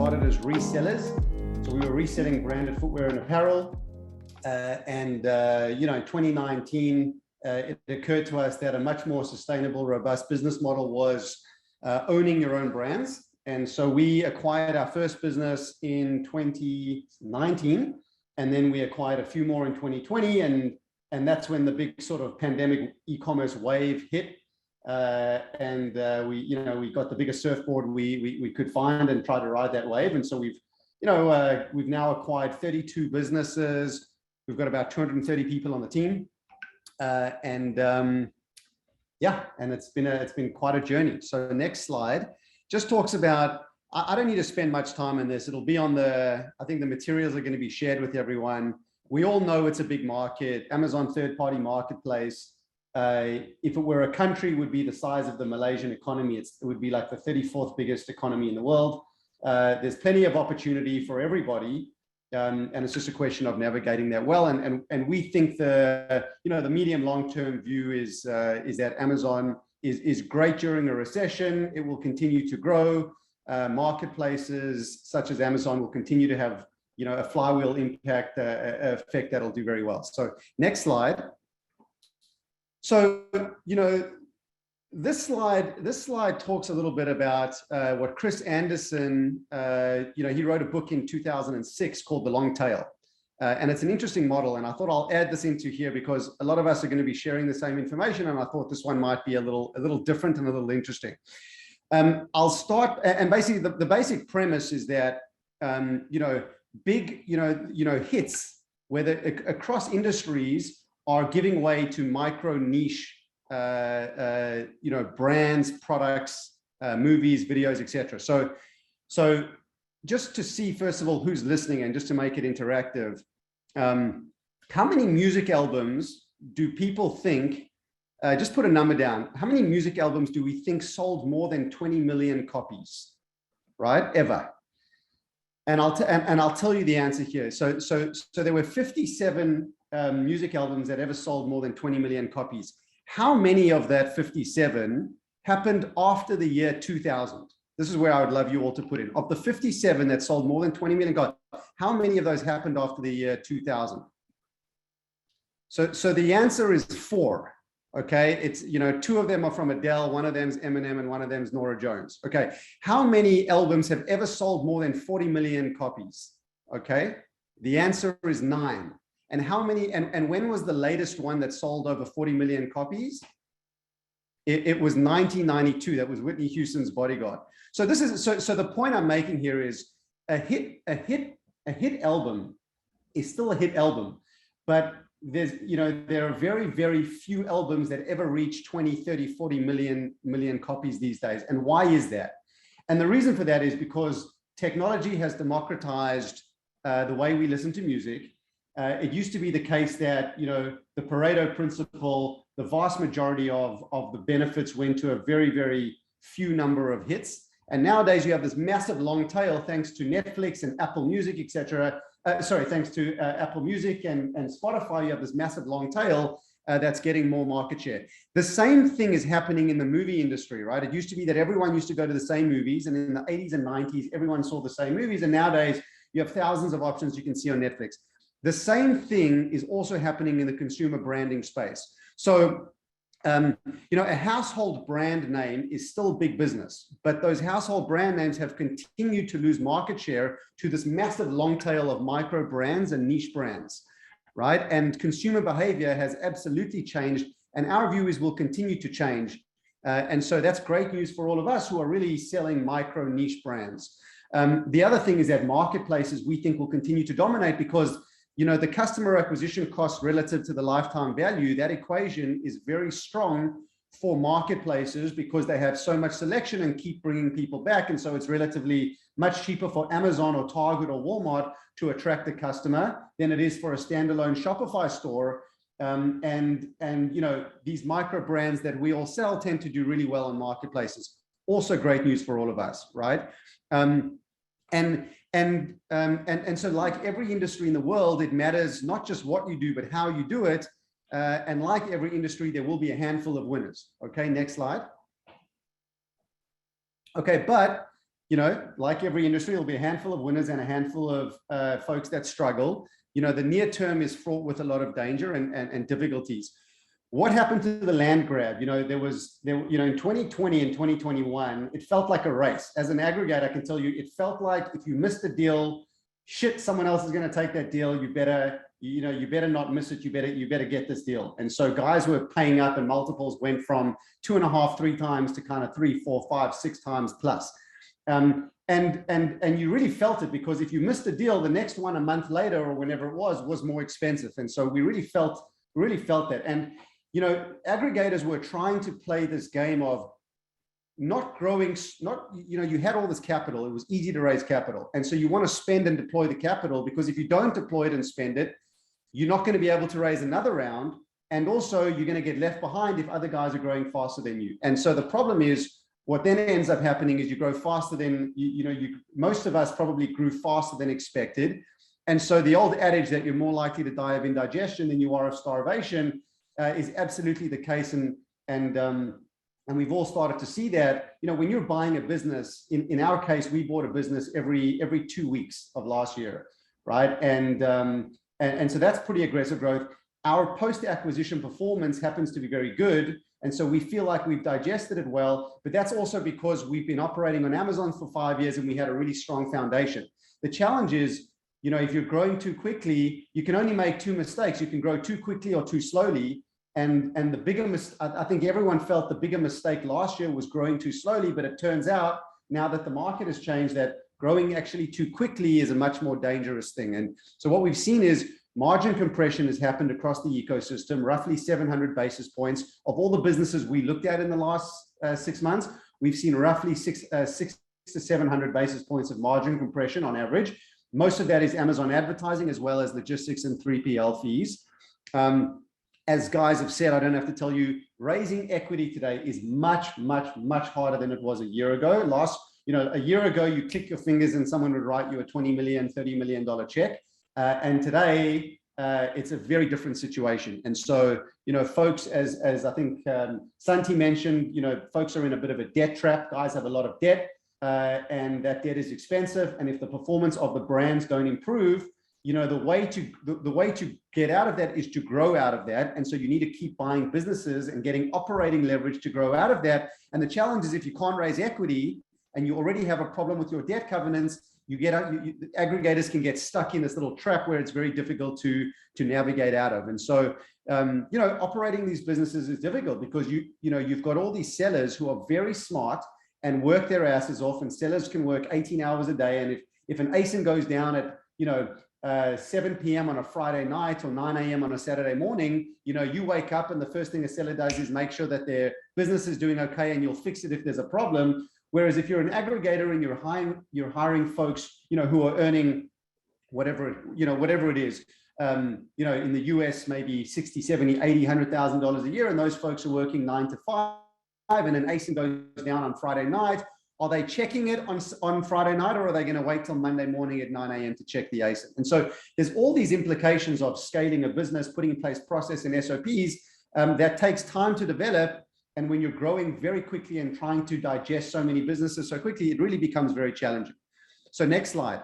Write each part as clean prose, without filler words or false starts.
started as resellers. So we were reselling branded footwear and apparel. In 2019, it occurred to us that a much more sustainable, robust business model was owning your own brands. And so we acquired our first business in 2019, and then we acquired a few more in 2020. And that's when the big sort of pandemic e-commerce wave hit. We got the biggest surfboard we could find and tried to ride that wave. And so we've now acquired 32 businesses. We've got about 230 people on the team. And it's been quite a journey. So the next slide just talks about, I don't need to spend much time on this. It'll be on I think the materials are going to be shared with everyone. We all know it's a big market. Amazon third-party marketplace. If it were a country, would be the size of the Malaysian economy. It would be like the 34th biggest economy in the world. There's plenty of opportunity for everybody. And it's just a question of navigating that well. And we think the medium long-term view is that Amazon is great during a recession. It will continue to grow. Marketplaces such as Amazon will continue to have a flywheel impact effect that'll do very well. So next slide. So this slide talks a little bit about what Chris Anderson, he wrote a book in 2006 called The Long Tail. And it's an interesting model. And I thought I'll add this into here because a lot of us are going to be sharing the same information. And I thought this one might be a little different and a little interesting. I'll start, and basically the basic premise is that, big, hits, whether across industries, are giving way to micro niche brands, products, movies, videos, etc. So just to see, first of all, who's listening and just to make it interactive, how many music albums do people think, just put a number down, how many music albums do we think sold more than 20 million copies, right, ever? And I'll tell you the answer here. So there were 57 music albums that ever sold more than 20 million copies. How many of that 57 happened after the year 2000? This is where I would love you all to put in. Of the 57 that sold more than 20 million copies, how many of those happened after the year 2000? So the answer is 4. Okay, it's 2 of them are from Adele, one of them's Eminem, and one of them's Norah Jones. Okay, how many albums have ever sold more than 40 million copies? Okay, the answer is 9. And how many? And when was the latest one that sold over 40 million copies? It was 1992. That was Whitney Houston's Bodyguard. So this is so the point I'm making here is a hit album is still a hit album, but there are very, very few albums that ever reach 20, 30, 40 million copies these days. And why is that? And the reason for that is because technology has democratized the way we listen to music. It used to be the case that, the Pareto principle, the vast majority of the benefits went to a very, very few number of hits. And nowadays you have this massive long tail thanks to Netflix and Apple Music, etc. Thanks to Apple Music and Spotify, you have this massive long tail that's getting more market share. The same thing is happening in the movie industry, right? It used to be that everyone used to go to the same movies, and in the 80s and 90s, everyone saw the same movies. And nowadays you have thousands of options you can see on Netflix. The same thing is also happening in the consumer branding space. So, a household brand name is still big business, but those household brand names have continued to lose market share to this massive long tail of micro brands and niche brands, right? And consumer behavior has absolutely changed, and our view is will continue to change. And so that's great news for all of us who are really selling micro niche brands. The other thing is that marketplaces, we think, will continue to dominate because the customer acquisition cost relative to the lifetime value, that equation is very strong for marketplaces because they have so much selection and keep bringing people back. And so it's relatively much cheaper for Amazon or Target or Walmart to attract the customer than it is for a standalone Shopify store. These micro brands that we all sell tend to do really well on marketplaces. Also great news for all of us, right? And so like every industry in the world, it matters not just what you do, but how you do it. And like every industry, there will be a handful of winners. Okay, next slide. Okay, but like every industry, there'll be a handful of winners and a handful of folks that struggle. The near term is fraught with a lot of danger and difficulties. What happened to the land grab? In 2020 and 2021, it felt like a race. As an aggregator, I can tell you, it felt like if you missed a deal, shit, someone else is going to take that deal. You better not miss it. You better get this deal. And so guys were paying up, and multiples went from 2.5, 3 times to kind of 3, 4, 5, 6 times plus. And you really felt it, because if you missed a deal, the next one a month later or whenever it was more expensive. And so we really felt that. And aggregators were trying to play this game of not growing, you had all this capital. It was easy to raise capital. And so you want to spend and deploy the capital, because if you don't deploy it and spend it, you're not going to be able to raise another round. And also you're going to get left behind if other guys are growing faster than you. And so the problem is, what then ends up happening is you grow faster than, most of us probably grew faster than expected. And so the old adage that you're more likely to die of indigestion than you are of starvation is absolutely the case. And we've all started to see that, when you're buying a business, in our case, we bought a business every 2 weeks of last year, right? And so that's pretty aggressive growth. Our post-acquisition performance happens to be very good. And so we feel like we've digested it well, but that's also because we've been operating on Amazon for 5 years and we had a really strong foundation. The challenge is, if you're growing too quickly, you can only make 2 mistakes. You can grow too quickly or too slowly. And the bigger I think everyone felt the bigger mistake last year was growing too slowly, but it turns out now that the market has changed, that growing actually too quickly is a much more dangerous thing. And so what we've seen is margin compression has happened across the ecosystem, roughly 700 basis points. Of all the businesses we looked at in the last 6 months, we've seen roughly 600 to 700 basis points of margin compression on average. Most of that is Amazon advertising, as well as logistics and 3PL fees. As guys have said, I don't have to tell you, raising equity today is much, much, much harder than it was a year ago. A year ago, you click your fingers and someone would write you a $20 million, $30 million check. And today, it's a very different situation. And so, folks, as I think Santi mentioned, folks are in a bit of a debt trap. Guys have a lot of debt, and that debt is expensive. And if the performance of the brands don't improve, the way to get out of that is to grow out of that. And so you need to keep buying businesses and getting operating leverage to grow out of that. And the challenge is, if you can't raise equity and you already have a problem with your debt covenants, aggregators can get stuck in this little trap where it's very difficult to navigate out of. And so, operating these businesses is difficult, because you've got all these sellers who are very smart and work their asses off, and sellers can work 18 hours a day. And if an ASIN goes down at, 7 p.m. on a Friday night or 9 a.m. on a Saturday morning, you wake up and the first thing a seller does is make sure that their business is doing okay, and you'll fix it if there's a problem. Whereas if you're an aggregator and you're hiring folks, who are earning whatever it is, in the US, maybe 60, 70, 80, $100,000 a year, and those folks are working 9 to 5, and an ASIN goes down on Friday night. Are they checking it on Friday night, or are they going to wait till Monday morning at 9 a.m. to check the ASIN? And so there's all these implications of scaling a business, putting in place process and SOPs that takes time to develop. And when you're growing very quickly and trying to digest so many businesses so quickly, it really becomes very challenging. So next slide.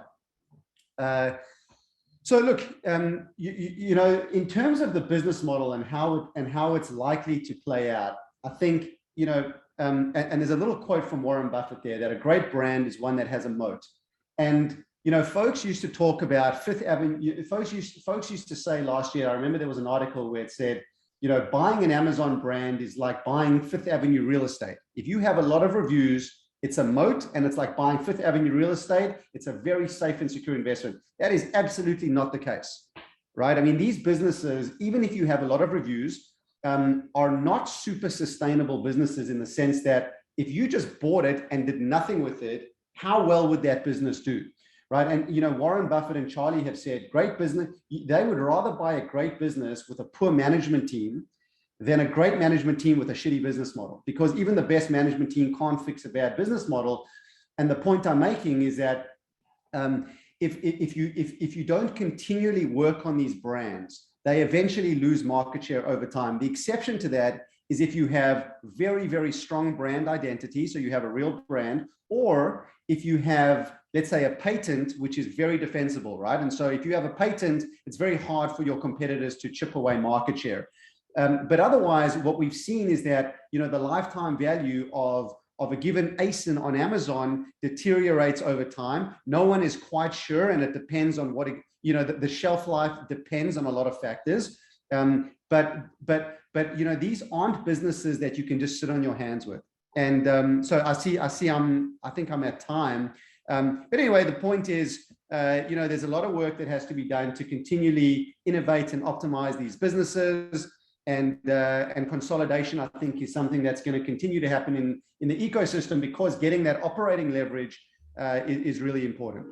So look, in terms of the business model and how it's likely to play out, I think, and there's a little quote from Warren Buffett there, that a great brand is one that has a moat. And, folks used to talk about Fifth Avenue. Folks used to say last year, I remember there was an article where it said, buying an Amazon brand is like buying Fifth Avenue real estate. If you have a lot of reviews, it's a moat, and it's like buying Fifth Avenue real estate. It's a very safe and secure investment. That is absolutely not the case, right? I mean, these businesses, even if you have a lot of reviews, are not super sustainable businesses, in the sense that if you just bought it and did nothing with it, how well would that business do? Right. And, Warren Buffett and Charlie have said, great business, they would rather buy a great business with a poor management team than a great management team with a shitty business model, because even the best management team can't fix a bad business model. And the point I'm making is that if you don't continually work on these brands, they eventually lose market share over time. The exception to that is if you have very, very strong brand identity, so you have a real brand, or if you have, let's say, a patent, which is very defensible, right? And so if you have a patent, it's very hard for your competitors to chip away market share. But otherwise, what we've seen is that, the lifetime value of a given ASIN on Amazon deteriorates over time. No one is quite sure, and it depends on what, the shelf life depends on a lot of factors. But these aren't businesses that you can just sit on your hands with. And so I think I'm at time. But anyway, the point is, there's a lot of work that has to be done to continually innovate and optimize these businesses. And consolidation, I think, is something that's going to continue to happen in the ecosystem, because getting that operating leverage is really important.